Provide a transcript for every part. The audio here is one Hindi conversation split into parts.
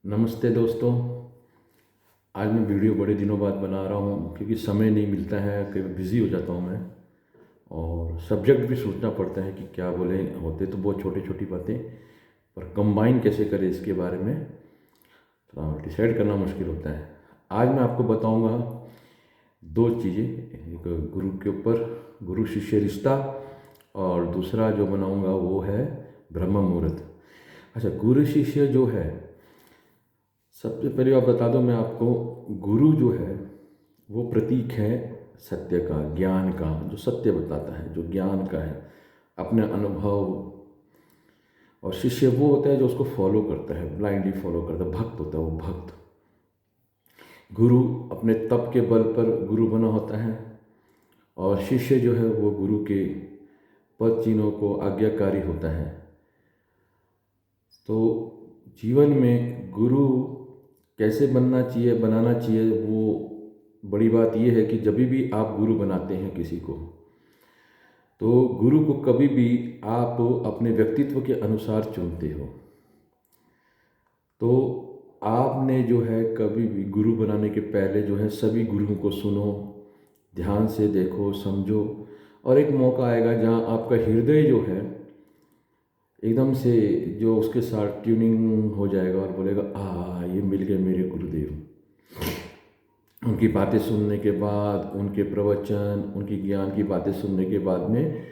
नमस्ते दोस्तों। आज मैं वीडियो बड़े दिनों बाद बना रहा हूँ क्योंकि समय नहीं मिलता है, कभी बिज़ी हो जाता हूँ मैं। और सब्जेक्ट भी सोचना पड़ता है कि क्या बोले। होते तो बहुत छोटी छोटी बातें, पर कंबाइन कैसे करें इसके बारे में थोड़ा डिसाइड करना मुश्किल होता है। आज मैं आपको बताऊँगा दो चीज़ें, एक गुरु के ऊपर, गुरु शिष्य रिश्ता, और दूसरा जो बनाऊँगा वो है ब्रह्म मुहूर्त। अच्छा, गुरु शिष्य जो है, सबसे पहले आप बता दूं मैं आपको, गुरु जो है वो प्रतीक है सत्य का, ज्ञान का, जो सत्य बताता है, जो ज्ञान का है, अपने अनुभव। और शिष्य वो होता है जो उसको फॉलो करता है, ब्लाइंडली फॉलो करता है, भक्त होता है वो भक्त। गुरु अपने तप के बल पर गुरु बना होता है, और शिष्य जो है वो गुरु के पद चिन्हों को आज्ञाकारी होता है। तो जीवन में गुरु कैसे बनना चाहिए, बनाना चाहिए, वो बड़ी बात यह है कि जब भी आप गुरु बनाते हैं किसी को, तो गुरु को कभी भी आप अपने व्यक्तित्व के अनुसार चुनते हो। तो आपने जो है कभी भी गुरु बनाने के पहले जो है सभी गुरुओं को सुनो, ध्यान से देखो, समझो। और एक मौका आएगा जहाँ आपका हृदय जो है एकदम से जो उसके साथ ट्यूनिंग हो जाएगा और बोलेगा ये मिल गए मेरे गुरुदेव। उनकी बातें सुनने के बाद, उनके प्रवचन, उनकी ज्ञान की बातें सुनने के बाद में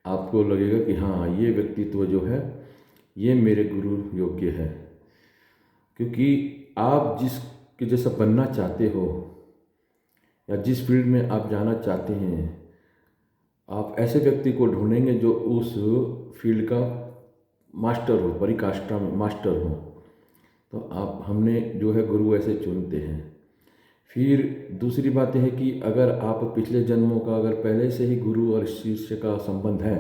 आपको लगेगा कि हाँ, ये व्यक्तित्व जो है ये मेरे गुरु योग्य है। क्योंकि आप जिसके जैसा बनना चाहते हो या जिस फील्ड में आप जाना चाहते हैं, आप ऐसे व्यक्ति को ढूंढेंगे जो उस फील्ड का मास्टर हो, परिकाष्ठा में मास्टर हो। तो आप हमने जो है गुरु ऐसे चुनते हैं। फिर दूसरी बात यह है कि अगर आप पिछले जन्मों का, अगर पहले से ही गुरु और शिष्य का संबंध है,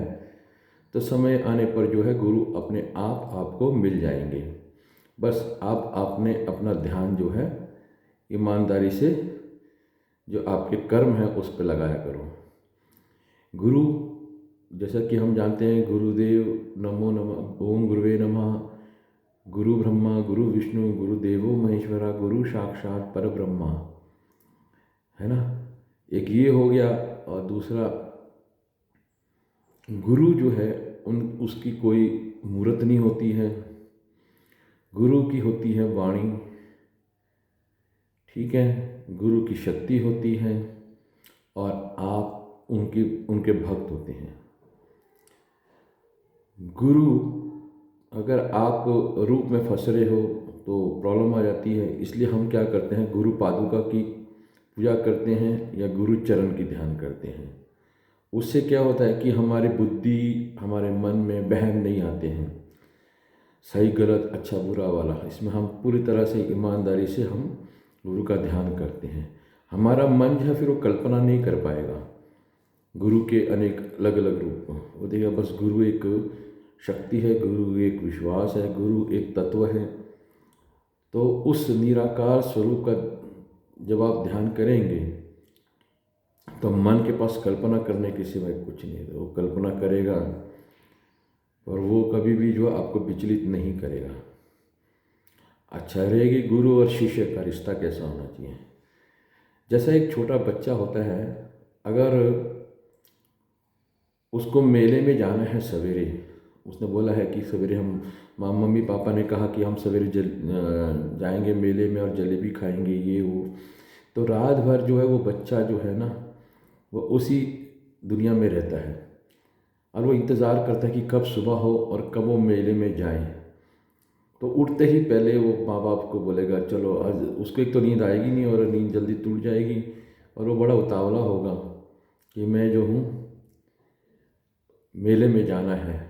तो समय आने पर जो है गुरु अपने आप आपको मिल जाएंगे। बस आप आपने अपना ध्यान जो है ईमानदारी से जो आपके कर्म है उस पर लगाया करो। गुरु, जैसा कि हम जानते हैं, गुरुदेव नमो नमः, ओम गुरुवे नमः, गुरु ब्रह्मा गुरु विष्णु गुरुदेवो महेश्वरा, गुरु साक्षात पर ब्रह्मा, है ना। एक ये हो गया। और दूसरा, गुरु जो है उसकी कोई मूर्त नहीं होती है, गुरु की होती है वाणी। ठीक है, गुरु की शक्ति होती है और आप उनके भक्त होते हैं। गुरु, अगर आप रूप में फंस रहे हो तो प्रॉब्लम आ जाती है। इसलिए हम क्या करते हैं, गुरु पादुका की पूजा करते हैं या गुरु चरण की ध्यान करते हैं। उससे क्या होता है कि हमारी बुद्धि, हमारे मन में वहम नहीं आते हैं, सही गलत अच्छा बुरा वाला। इसमें हम पूरी तरह से ईमानदारी से हम गुरु का ध्यान करते हैं। हमारा मन जो है फिर वो कल्पना नहीं कर पाएगा गुरु के अनेक अलग अलग रूप। वो देखेगा बस गुरु एक शक्ति है, गुरु एक विश्वास है, गुरु एक तत्व है। तो उस निराकार स्वरूप का जब आप ध्यान करेंगे तो मन के पास कल्पना करने के सिवाय कुछ नहीं है। वो कल्पना करेगा और वो कभी भी जो आपको विचलित नहीं करेगा। अच्छा रहेगी गुरु और शिष्य का रिश्ता कैसा होना चाहिए। जैसा एक छोटा बच्चा होता है, अगर उसको मेले में जाना है सवेरे, उसने बोला है कि सवेरे हम, मम्मी पापा ने कहा कि हम सवेरे जाएंगे मेले में और जलेबी खाएंगे, ये वो। तो रात भर जो है वो बच्चा जो है ना, वो उसी दुनिया में रहता है और वो इंतज़ार करता है कि कब सुबह हो और कब वो मेले में जाए। तो उठते ही पहले वो माँ बाप को बोलेगा चलो आज। उसको एक तो नींद आएगी नहीं और नींद जल्दी टूट जाएगी, और वो बड़ा उतावला होगा कि मैं जो हूँ मेले में जाना है,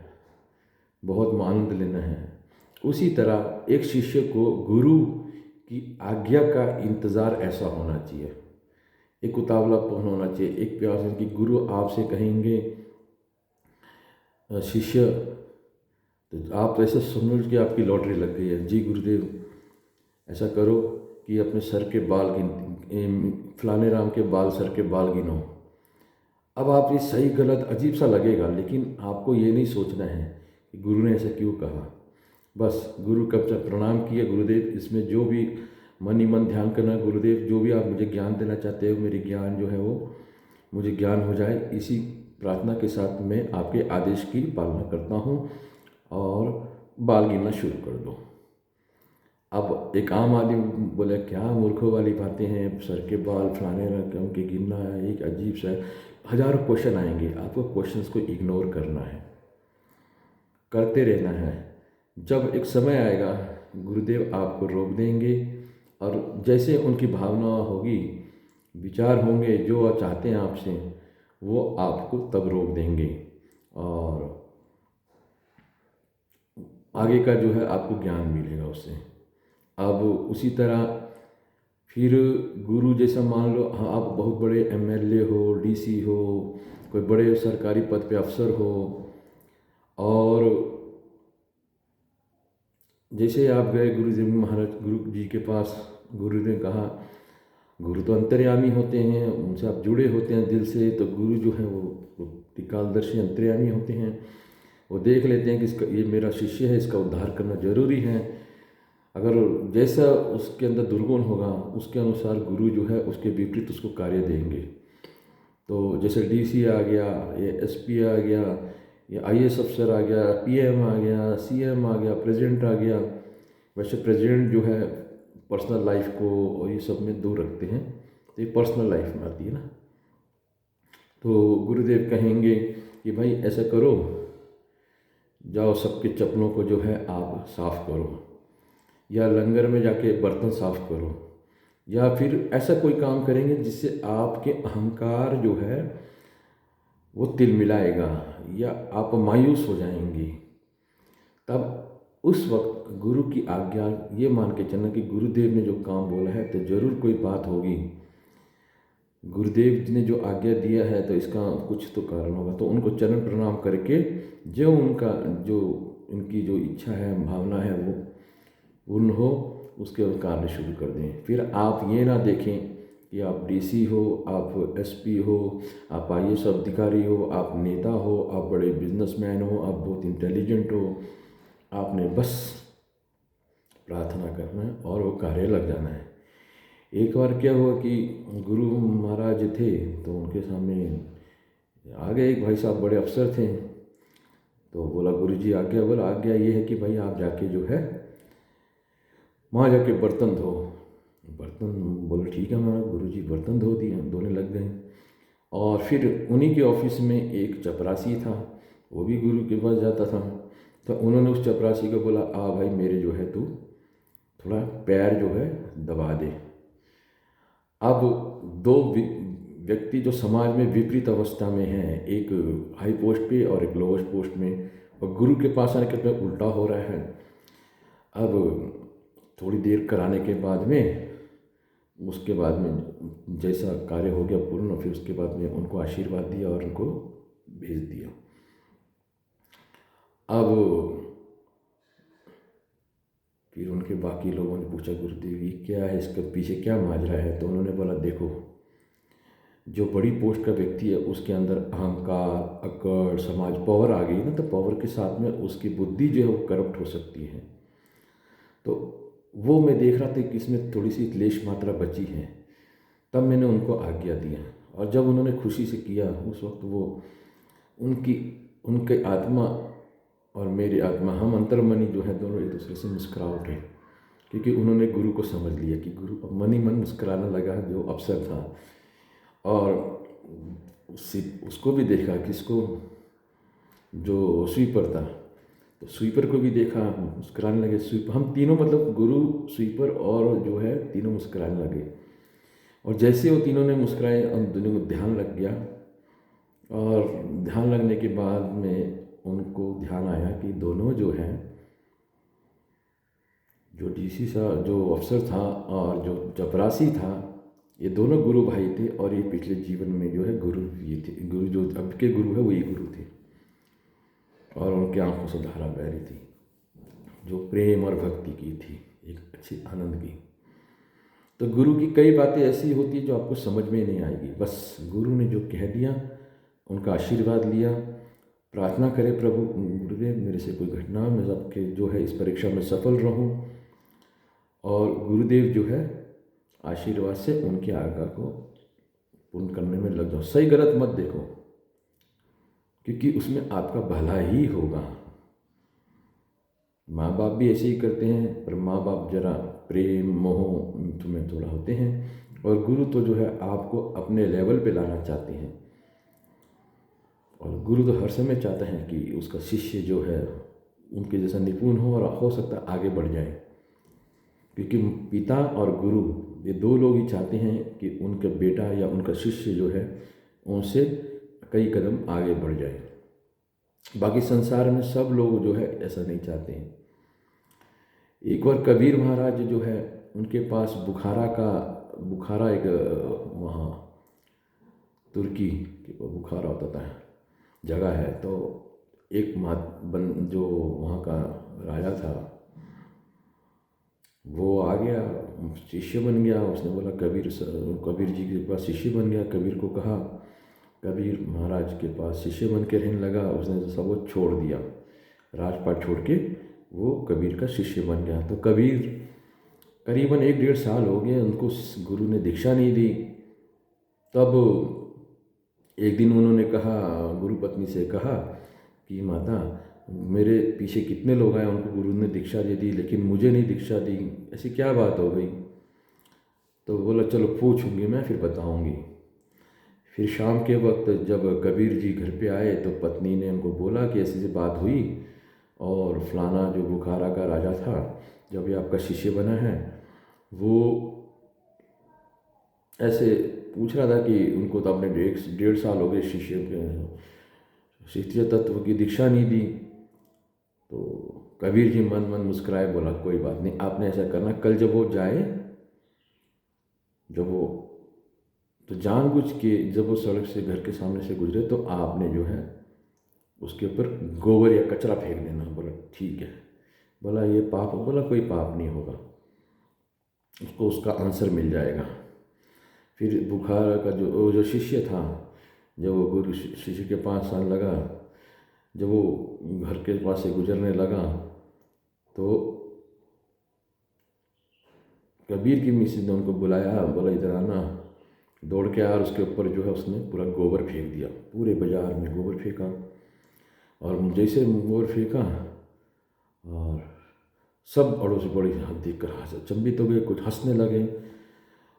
बहुत आनंद लेना है। उसी तरह एक शिष्य को गुरु की आज्ञा का इंतज़ार ऐसा होना चाहिए, एक उतावलापन होना चाहिए, एक प्यार से कि गुरु आपसे कहेंगे शिष्य, तो आप ऐसे समझ के आपकी लॉटरी लग गई है, जी गुरुदेव ऐसा करो कि अपने सर के बाल फलाने राम के बाल, सर के बाल गिनो। अब आप ये सही गलत अजीब सा लगेगा, लेकिन आपको ये नहीं सोचना है कि गुरु ने ऐसा क्यों कहा। बस गुरु का प्रणाम किया, गुरुदेव इसमें जो भी मन ही मन ध्यान करना, गुरुदेव जो भी आप मुझे ज्ञान देना चाहते हो, मेरी ज्ञान जो है वो मुझे ज्ञान हो जाए, इसी प्रार्थना के साथ मैं आपके आदेश की पालना करता हूँ और बाल गिनना शुरू कर दो। अब एक आम आदमी बोले क्या मूर्खों वाली बातें हैं, सर के बाल फलाने रकम के गिनना है, एक अजीब सा, हजारों क्वेश्चन आएंगे, आपको क्वेश्चंस को इग्नोर करना है, करते रहना है। जब एक समय आएगा गुरुदेव आपको रोक देंगे और जैसे उनकी भावना होगी, विचार होंगे, जो आप चाहते हैं आपसे वो आपको तब रोक देंगे और आगे का जो है आपको ज्ञान मिलेगा उससे। अब उसी तरह फिर गुरु जैसा मान लो, हाँ आप बहुत बड़े एमएलए हो, डीसी हो, कोई बड़े सरकारी पद पे अफसर हो, और जैसे आप गए गुरु जी महाराज गुरु जी के पास, गुरु ने कहा, गुरु तो अंतर्यामी होते हैं, उनसे आप जुड़े होते हैं दिल से, तो गुरु जो है वो त्रिकालदर्शी अंतर्यामी होते हैं, वो देख लेते हैं कि इसका ये मेरा शिष्य है, इसका उद्धार करना जरूरी है। अगर जैसा उसके अंदर दुर्गुण होगा उसके अनुसार गुरु जो है उसके विपरीत उसको कार्य देंगे। तो जैसे डीसी आ गया, ये एसपी आ गया, ये आईएएस अफसर आ गया, पीएम आ गया, सीएम आ गया, प्रेसिडेंट आ गया। वैसे प्रेसिडेंट जो है पर्सनल लाइफ को और ये सब में दूर रखते हैं, तो ये पर्सनल लाइफ में आती है ना। तो गुरुदेव कहेंगे कि भाई ऐसा करो, जाओ सबके चप्पलों को जो है आप साफ़ करो, या लंगर में जाके बर्तन साफ़ करो, या फिर ऐसा कोई काम करेंगे जिससे आपके अहंकार जो है वो तिलमिलाएगा या आप मायूस हो जाएंगे। तब उस वक्त गुरु की आज्ञा ये मान के चलना कि गुरुदेव ने जो काम बोला है तो ज़रूर कोई बात होगी, गुरुदेव ने जो आज्ञा दिया है तो इसका कुछ तो कारण होगा। तो उनको चरण प्रणाम करके जो उनका जो उनकी जो इच्छा है, भावना है, वो पूर्ण हो, उसके कार्य शुरू कर दें। फिर आप ये ना देखें कि आप डीसी हो, आप एसपी हो, आप आईएएस अधिकारी हो, आप नेता हो, आप बड़े बिजनेसमैन हो, आप बहुत इंटेलिजेंट हो, आपने बस प्रार्थना करना है और वो कार्य लग जाना है। एक बार क्या हुआ कि गुरु महाराज थे तो उनके सामने आ गए एक भाई साहब, बड़े अफसर थे, तो बोला गुरु जी आज्ञा, बोला आज्ञा ये है कि भाई आप जाके जो है वहाँ जाके बर्तन धो। बर्तन, बोले ठीक है हमारा गुरु जी, बर्तन धो दिए, धोने लग गए। और फिर उन्हीं के ऑफिस में एक चपरासी था, वो भी गुरु के पास जाता था, तो उन्होंने उस चपरासी को बोला आ भाई मेरे जो है तू थोड़ा पैर जो है दबा दे। अब दो व्यक्ति जो समाज में विपरीत अवस्था में हैं, एक हाई पोस्ट पे और एक लोवेस्ट पोस्ट में, और गुरु के पास आने के बाद उल्टा हो रहा है। अब थोड़ी देर कराने के बाद में, उसके बाद में जैसा कार्य हो गया पूर्ण, फिर उसके बाद में उनको आशीर्वाद दिया और उनको भेज दिया। अब फिर उनके बाकी लोगों ने पूछा गुरुदेव ये क्या है, इसके पीछे क्या माजरा है? तो उन्होंने बोला देखो, जो बड़ी पोस्ट का व्यक्ति है उसके अंदर अहंकार, अकड़, समाज, पावर आ गई ना, तो पावर के साथ में उसकी बुद्धि जो है वो करप्ट हो सकती है। तो वो मैं देख रहा था कि इसमें थोड़ी सी क्लेश मात्रा बची है, तब मैंने उनको आज्ञा दिया। और जब उन्होंने खुशी से किया उस वक्त वो उनके आत्मा और मेरी आत्मा, हम अंतर्मनी जो है दोनों एक दूसरे से मुस्कुरा उठे, क्योंकि उन्होंने गुरु को समझ लिया कि गुरु मन ही मन मुस्कुराने लगा जो अफसर था। और उसको भी देखा, किसको, जो स्वीपर था, तो स्वीपर को भी देखा, मुस्कुराने लगे। स्वीपर, हम तीनों, मतलब गुरु, स्वीपर और जो है तीनों मुस्कुराने लगे। और जैसे वो तीनों ने मुस्कुराए, हम दोनों को ध्यान लग गया। और ध्यान लगने के बाद में उनको ध्यान आया कि दोनों जो हैं, जो डीसी सा जो अफसर था और जो चपरासी था, ये दोनों गुरु भाई थे, और ये पिछले जीवन में जो है गुरु ये थे। गुरु जो अब के गुरु है वही गुरु थे, और उनकी आंखों से धारा बह रही थी जो प्रेम और भक्ति की थी, एक अच्छी आनंद की। तो गुरु की कई बातें ऐसी होती है जो आपको समझ में नहीं आएगी, बस गुरु ने जो कह दिया, उनका आशीर्वाद लिया, प्रार्थना करें, प्रभु गुरुदेव मेरे से कोई घटना, मैं सबके जो है इस परीक्षा में सफल रहूं, और गुरुदेव जो है आशीर्वाद से उनकी आज्ञा को पूर्ण करने में लग जाओ। सही गलत मत देखो, क्योंकि उसमें आपका भला ही होगा। माँ बाप भी ऐसे ही करते हैं, पर माँ बाप जरा प्रेम मोह तुम्हें थोड़ा होते हैं, और गुरु तो जो है आपको अपने लेवल पे लाना चाहते हैं। और गुरु तो हर समय चाहता है कि उसका शिष्य जो है उनके जैसा निपुण हो, और हो सकता है आगे बढ़ जाए, क्योंकि पिता और गुरु ये दो लोग ही चाहते हैं कि उनका बेटा या उनका शिष्य जो है उनसे कई कदम आगे बढ़ जाए। बाकी संसार में सब लोग जो है ऐसा नहीं चाहते हैं। एक बार कबीर महाराज जो है उनके पास बुखारा एक वहाँ तुर्की बुखारा होता था जगह है, तो एक जो वहाँ का राजा था वो आ गया, शिष्य बन गया। उसने बोला कबीर जी के पास शिष्य बन गया। कबीर को कहा, कबीर महाराज के पास शिष्य बन के रहने लगा। उसने तो सब वो छोड़ दिया, राजपाट छोड़ के वो कबीर का शिष्य बन गया। तो कबीर करीबन 1-1.5 साल हो गए, उनको गुरु ने दीक्षा नहीं दी। तब एक दिन उन्होंने कहा, गुरु पत्नी से कहा कि माता मेरे पीछे कितने लोग आए, उनको गुरु ने दीक्षा दे दी, लेकिन मुझे नहीं दीक्षा दी, ऐसी क्या बात हो गई? तो बोला चलो पूछूंगी मैं, फिर बताऊंगी। फिर शाम के वक्त जब कबीर जी घर पे आए तो पत्नी ने उनको बोला कि ऐसी बात हुई, और फलाना जो बुखारा का राजा था जब ये आपका शिष्य बना है, वो ऐसे पूछ रहा था कि उनको तो आपने 1.5 साल हो गए शिष्य तत्व की दीक्षा नहीं दी। तो कबीर जी मन मन मुस्कुराए, बोला कोई बात नहीं, आपने ऐसा करना, कल जब वो जाए, जब वो तो जानबूझ के जब वो सड़क से घर के सामने से गुजरे तो आपने जो है उसके ऊपर गोबर या कचरा फेंक देना। बोला ठीक है। बोला ये पाप? बोला कोई पाप नहीं होगा, उसको उसका आंसर मिल जाएगा। फिर बुखार का जो शिष्य था, जब वो गुरु शिष्य के 5 साल लगा, जब वो घर के पास से गुजरने लगा तो कबीर की मिसेज ने उनको बुलाया, बोला इधर आना। दौड़ के आया और उसके ऊपर जो है उसने पूरा गोबर फेंक दिया, पूरे बाजार में गोबर फेंका। और जैसे गोबर फेंका और सब अड़ोसी पड़ोसी हाथ देख कर अचंभित हो गए, कुछ हंसने लगे,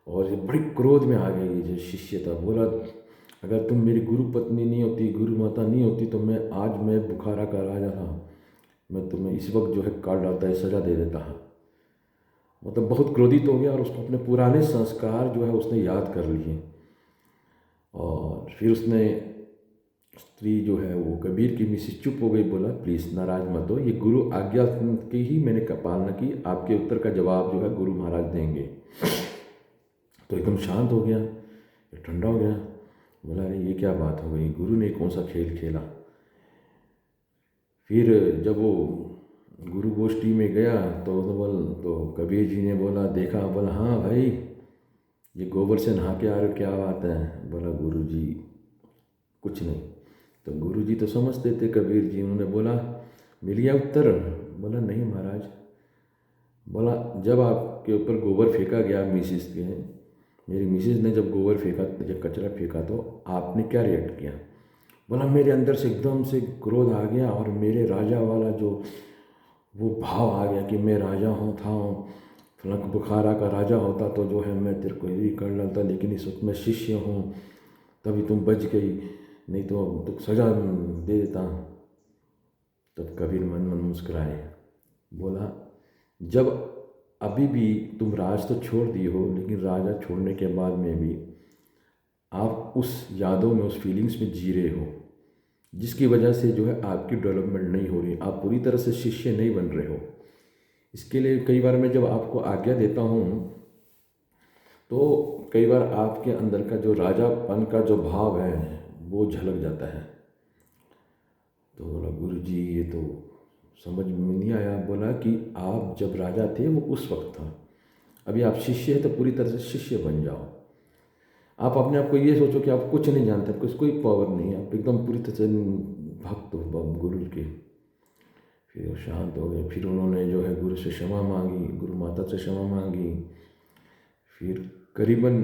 और ये बड़ी क्रोध में आ गई। जो शिष्य था बोला अगर तुम मेरी गुरु पत्नी नहीं होती, गुरु माता नहीं होती, तो मैं बुखारा का राजा था, मैं तुम्हें इस वक्त जो है काट डालता है, सजा दे देता है। मतलब बहुत क्रोधित हो गया, और उसको अपने पुराने संस्कार जो है उसने याद कर लिए। और फिर उसने स्त्री जो है वो कबीर की मिसेज चुप हो गई। बोला प्लीज़ नाराज मत हो, ये गुरु आज्ञा की ही मैंने पालना की, आपके उत्तर का जवाब जो है गुरु महाराज देंगे। तो एकदम शांत हो गया, ठंडा हो गया। बोला अरे ये क्या बात हो गई, गुरु ने कौन सा खेल खेला? फिर जब वो गुरु गोष्ठी में गया तो कबीर जी ने बोला देखा? बोला हाँ भाई, ये गोबर से नहा के आ रहे हो, क्या बात है? बोला गुरु जी कुछ नहीं। तो गुरु जी तो समझते थे कबीर जी, उन्होंने बोला मिल गया उत्तर? बोला नहीं महाराज। बोला जब आपके ऊपर गोबर फेंका गया मेरी मिसेज ने जब गोबर फेंका, जब कचरा फेंका, तो आपने क्या रिएक्ट किया? बोला मेरे अंदर से एकदम से क्रोध आ गया, और मेरे राजा वाला जो वो भाव आ गया कि मैं राजा था, फलक बुखारा का राजा होता तो जो है मैं तेरे को यही कर डालता, लेकिन इस वक्त मैं शिष्य हूँ, तभी तुम बच गई, नहीं तो सजा दे देता। तब कबीर मन मन मुस्कुराए, बोला जब अभी भी तुम राज तो छोड़ दी हो, लेकिन राजा छोड़ने के बाद में भी आप उस यादों में, उस फीलिंग्स में जी रहे हो, जिसकी वजह से जो है आपकी डेवलपमेंट नहीं हो रही, आप पूरी तरह से शिष्य नहीं बन रहे हो। इसके लिए कई बार मैं जब आपको आज्ञा देता हूँ तो कई बार आपके अंदर का जो राजापन का जो भाव है वो झलक जाता है। तो बोला गुरु जी ये तो समझ में नहीं आया। बोला कि आप जब राजा थे वो उस वक्त था, अभी आप शिष्य हैं तो पूरी तरह से शिष्य बन जाओ। आप अपने आप को ये सोचो कि आप कुछ नहीं जानते, आपको कोई पावर नहीं है, आप एकदम पूरी तरह से भक्त गुरु के। फिर वो शांत हो गए। फिर उन्होंने जो है गुरु से क्षमा मांगी, गुरु माता से क्षमा मांगी। फिर करीबन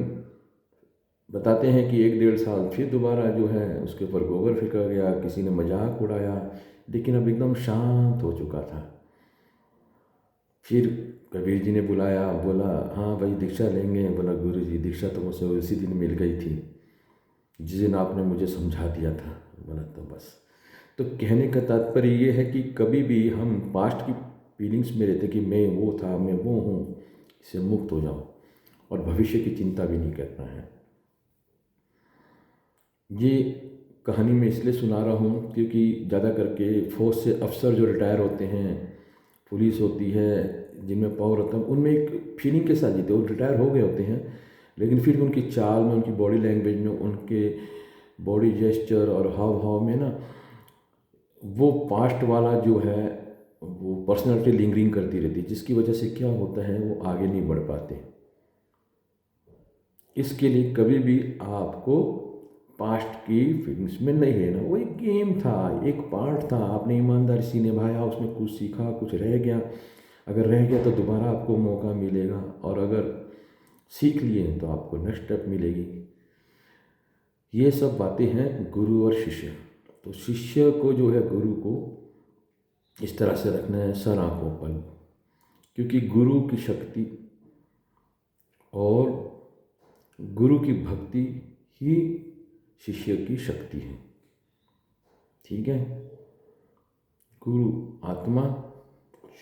बताते हैं कि 1-1.5 साल फिर दोबारा जो है उसके ऊपर गोबर फेंका गया, किसी ने मजाक उड़ाया, लेकिन अब एकदम शांत हो चुका था। फिर कबीर जी ने बुलाया, बोला हाँ भाई दीक्षा लेंगे। बोला गुरु जी दीक्षा तो मुझसे उसी दिन मिल गई थी जिस दिन आपने मुझे समझा दिया था। बोला तो बस। तो कहने का तात्पर्य ये है कि कभी भी हम पास्ट की फीलिंग्स में रहते कि मैं वो था, मैं वो हूँ, इससे मुक्त हो जाओ और भविष्य की चिंता भी नहीं करना है। ये कहानी मैं इसलिए सुना रहा हूँ क्योंकि ज़्यादा करके फौज से अफसर जो रिटायर होते हैं, पुलिस होती है जिनमें पावर होता है, उनमें एक फीलिंग के साथ जीते। वो रिटायर हो गए होते हैं लेकिन फिर भी उनकी चाल में, उनकी बॉडी लैंग्वेज में, उनके बॉडी जेस्चर और हाव भाव में ना वो पास्ट वाला जो है वो पर्सनालिटी लिंगरिंग करती रहती है, जिसकी वजह से क्या होता है वो आगे नहीं बढ़ पाते। इसके लिए कभी भी आपको पास्ट की फीलिंग्स में नहीं रहना। वो एक गेम था, एक पार्ट था, आपने ईमानदारी से निभाया, उसमें कुछ सीखा, कुछ रह गया। अगर रह गया तो दोबारा आपको मौका मिलेगा, और अगर सीख लिए तो आपको नेक्स्ट स्टेप मिलेगी। ये सब बातें हैं गुरु और शिष्य। तो शिष्य को जो है गुरु को इस तरह से रखना है सर आंखों पर, क्योंकि गुरु की शक्ति और गुरु की भक्ति ही शिष्य की शक्ति है। ठीक है, गुरु आत्मा,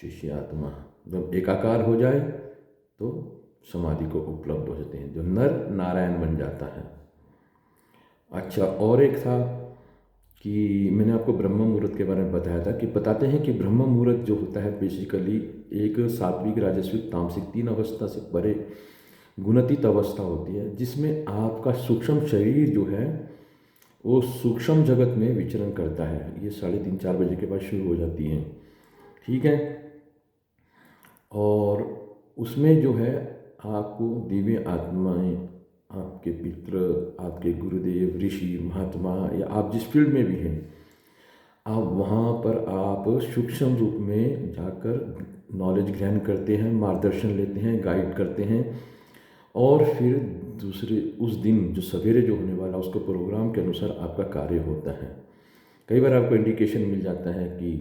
शिष्य आत्मा जब एकाकार हो जाए तो समाधि को उपलब्ध हो जाते हैं, जो नर नारायण बन जाता है। अच्छा, और एक था कि मैंने आपको ब्रह्म मुहूर्त के बारे में बताया था कि बताते हैं कि ब्रह्म मुहूर्त जो होता है बेसिकली एक सात्विक, राजस्विक, तामसिक 3 अवस्था से परे गुणातीत अवस्था होती है, जिसमें आपका सूक्ष्म शरीर जो है वो सूक्ष्म जगत में विचरण करता है। ये 3:30-4 बजे के बाद शुरू हो जाती है। ठीक है, और उसमें जो है आपको दिव्य आत्माएं, आपके पितृ, आपके गुरुदेव, ऋषि, महात्मा, या आप जिस फील्ड में भी हैं, आप वहाँ पर आप सूक्ष्म रूप में जाकर नॉलेज ग्रहण करते हैं, मार्गदर्शन लेते हैं, गाइड करते हैं, और फिर दूसरे उस दिन जो सवेरे जो होने वाला उसको प्रोग्राम के अनुसार आपका कार्य होता है। कई बार आपको इंडिकेशन मिल जाता है कि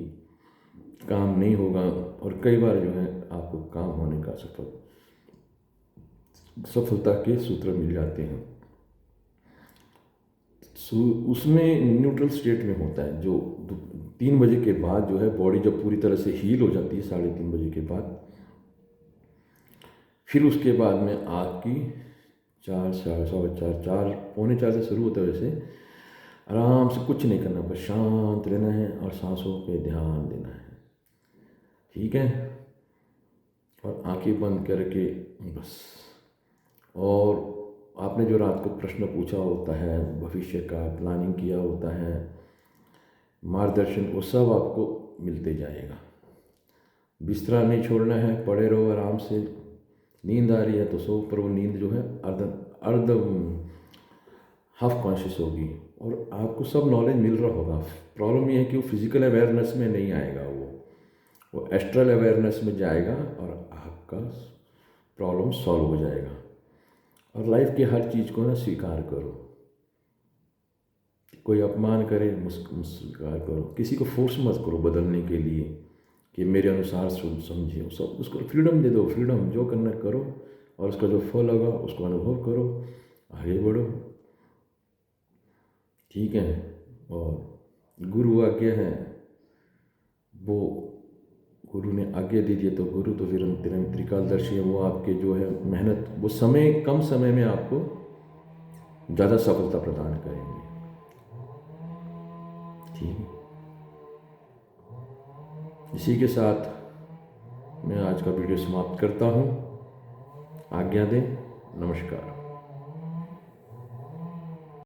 काम नहीं होगा, और कई बार जो है आपको काम होने का सफलता के सूत्र मिल जाते हैं। उसमें न्यूट्रल स्टेट में होता है, जो 3 बजे के बाद जो है बॉडी जब पूरी तरह से हील हो जाती है 3:30 बजे के बाद, फिर उसके बाद में आपकी 4, 4:15, 4, पौने 4 से शुरू होता है। वैसे आराम से कुछ नहीं करना, बस शांत रहना है और सांसों पे ध्यान देना है। ठीक है, और आंखें बंद करके बस। और आपने जो रात को प्रश्न पूछा होता है, भविष्य का प्लानिंग किया होता है, मार्गदर्शन, वो सब आपको मिलते जाएगा। बिस्तरा नहीं छोड़ना है, पड़े रहो आराम से। नींद आ रही है तो सो, पर वो नींद जो है अर्ध हाफ कॉन्शियस होगी और आपको सब नॉलेज मिल रहा होगा। प्रॉब्लम ये है कि वो फिजिकल अवेयरनेस में नहीं आएगा, वो एस्ट्रल अवेयरनेस में जाएगा और आपका प्रॉब्लम सॉल्व हो जाएगा। और लाइफ की हर चीज़ को ना स्वीकार करो। कोई अपमान करे स्वीकार करो, किसी को फोर्स मत करो बदलने के लिए कि मेरे अनुसार समझिए। सब उसको फ्रीडम दे दो, फ्रीडम जो करना करो, और उसका जो फल होगा उसको अनुभव करो, आगे बढ़ो। ठीक है, और गुरु आज्ञा है, वो गुरु ने आज्ञा दे दी तो गुरु तो फिर त्रिकालदर्शी है। वो आपके जो है मेहनत, वो समय कम समय में आपको ज़्यादा सफलता प्रदान करेंगे। ठीक है, इसी के साथ मैं आज का वीडियो समाप्त करता हूँ। आज्ञा दें। नमस्कार।